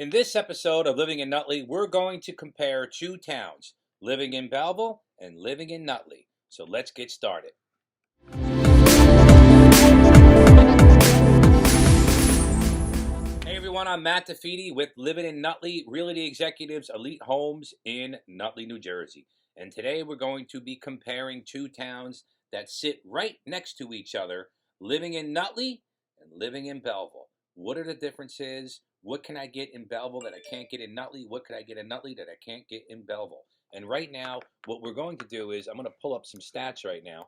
In this episode of Living in Nutley, we're going to compare two towns, living in Belleville and living in Nutley. So let's get started. Hey everyone, I'm Matt DeFeedy with Living in Nutley, Realty Executives Elite Homes in Nutley, New Jersey. And today we're going to be comparing two towns that sit right next to each other, living in Nutley and living in Belleville. What are the differences? What can I get in Belleville that I can't get in Nutley? What could I get in Nutley that I can't get in Belleville? And right now, what we're going to do is I'm going to pull up some stats right now.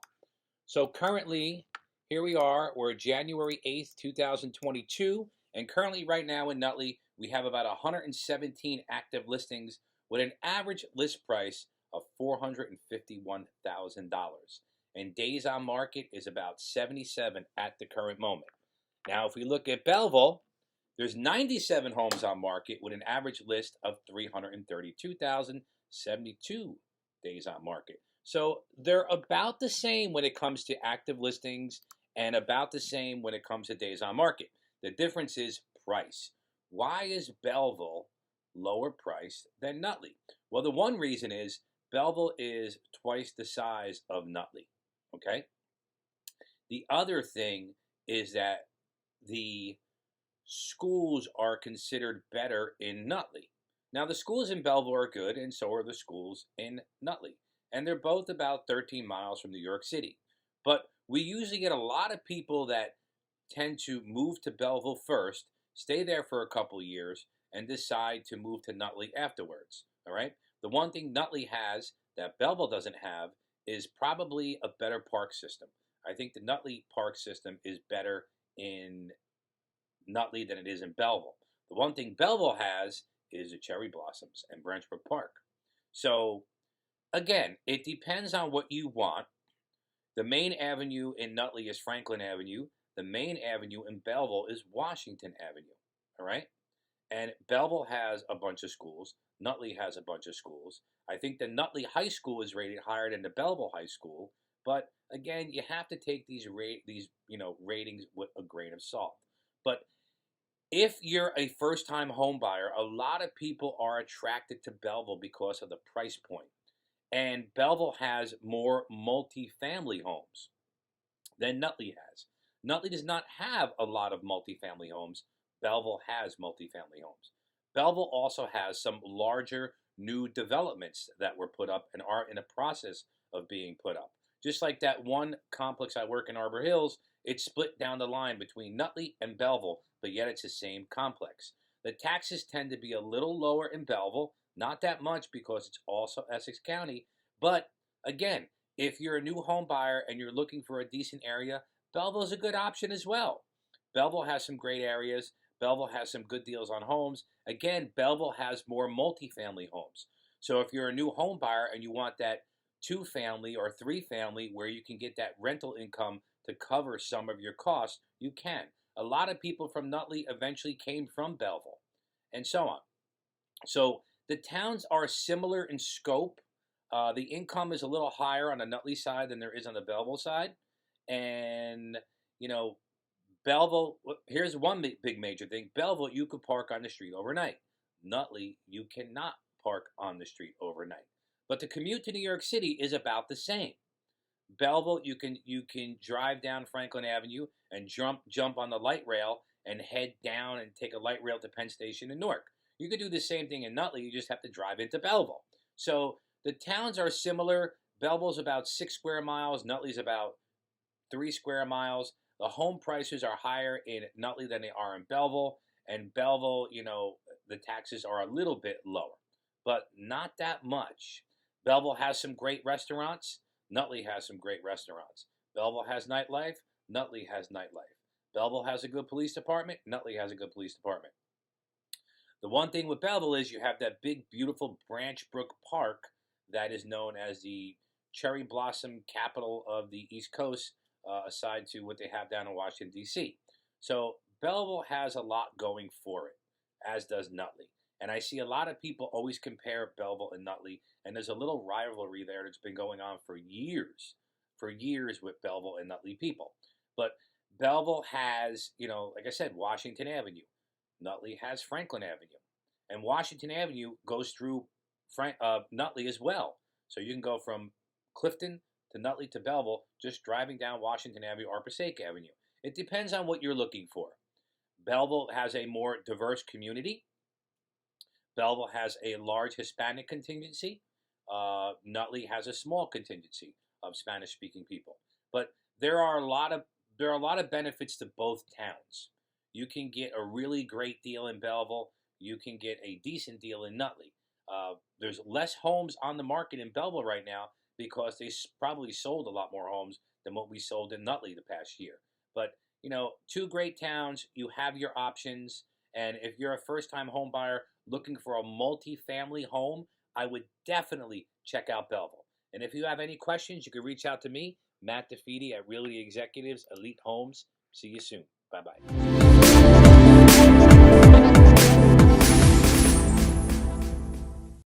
So currently, here we are. We're January 8th, 2022. And currently right now in Nutley, we have about 117 active listings with an average list price of $451,000. And days on market is about 77 at the current moment. Now, if we look at Belleville, there's 97 homes on market with an average list of 332,072 days on market. So they're about the same when it comes to active listings and about the same when it comes to days on market. The difference is price. Why is Belleville lower priced than Nutley? Well, the one reason is Belleville is twice the size of Nutley, okay? The other thing is that the schools are considered better in Nutley. Now, the schools in Belleville are good, and so are the schools in Nutley. And they're both about 13 miles from New York City. But we usually get a lot of people that tend to move to Belleville first, stay there for a couple of years, and decide to move to Nutley afterwards. All right? The one thing Nutley has that Belleville doesn't have is probably a better park system. I think the Nutley park system is better in Nutley than it is in Belleville. The one thing Belleville has is the cherry blossoms and Branch Brook Park. So, again, it depends on what you want. The main avenue in Nutley is Franklin Avenue. The main avenue in Belleville is Washington Avenue. All right? And Belleville has a bunch of schools. Nutley has a bunch of schools. I think the Nutley High School is rated higher than the Belleville High School. But, again, you have to take these ratings with a grain of salt. But if you're a first-time home buyer, a lot of people are attracted to Belleville because of the price point. And Belleville has more multifamily homes than Nutley has. Nutley does not have a lot of multifamily homes. Belleville has multifamily homes. Belleville also has some larger new developments that were put up and are in a process of being put up. Just like that one complex I work in Arbor Hills, it's split down the line between Nutley and Belleville, but yet it's the same complex. The taxes tend to be a little lower in Belleville, not that much because it's also Essex County, but again, if you're a new home buyer and you're looking for a decent area, Belleville is a good option as well. Belleville has some great areas. Belleville has some good deals on homes. Again, Belleville has more multifamily homes. So if you're a new home buyer and you want that 2-family or 3-family where you can get that rental income to cover some of your costs, you can. A lot of people from Nutley eventually came from Belleville, and so on. So the towns are similar in scope. The income is a little higher on the Nutley side than there is on the Belleville side. And, Belleville, here's one big major thing. Belleville, you could park on the street overnight. Nutley, you cannot park on the street overnight. But the commute to New York City is about the same. Belleville, you can drive down Franklin Avenue and jump on the light rail and head down and take a light rail to Penn Station in Newark. You could do the same thing in Nutley. You just have to drive into Belleville. So the towns are similar. Belleville's about 6 square miles. Nutley's about 3 square miles. The home prices are higher in Nutley than they are in Belleville. And Belleville, the taxes are a little bit lower, but not that much. Belleville has some great restaurants. Nutley has some great restaurants. Belleville has nightlife. Nutley has nightlife. Belleville has a good police department. Nutley has a good police department. The one thing with Belleville is you have that big, beautiful Branch Brook Park that is known as the cherry blossom capital of the East Coast, aside to what they have down in Washington, D.C. So Belleville has a lot going for it, as does Nutley. And I see a lot of people always compare Belleville and Nutley, and there's a little rivalry there that's been going on for years with Belleville and Nutley people. But Belleville has, like I said, Washington Avenue. Nutley has Franklin Avenue. And Washington Avenue goes through Nutley as well. So you can go from Clifton to Nutley to Belleville just driving down Washington Avenue or Passaic Avenue. It depends on what you're looking for. Belleville has a more diverse community. Belleville has a large Hispanic contingency. Nutley has a small contingency of Spanish-speaking people. But there are a lot of benefits to both towns. You can get a really great deal in Belleville. You can get a decent deal in Nutley. There's less homes on the market in Belleville right now because they probably sold a lot more homes than what we sold in Nutley the past year. But, two great towns, you have your options. And if you're a first-time home buyer looking for a multi-family home, I would definitely check out Belleville. And if you have any questions, you can reach out to me, Matt DeFede at Realty Executives, Elite Homes. See you soon. Bye-bye.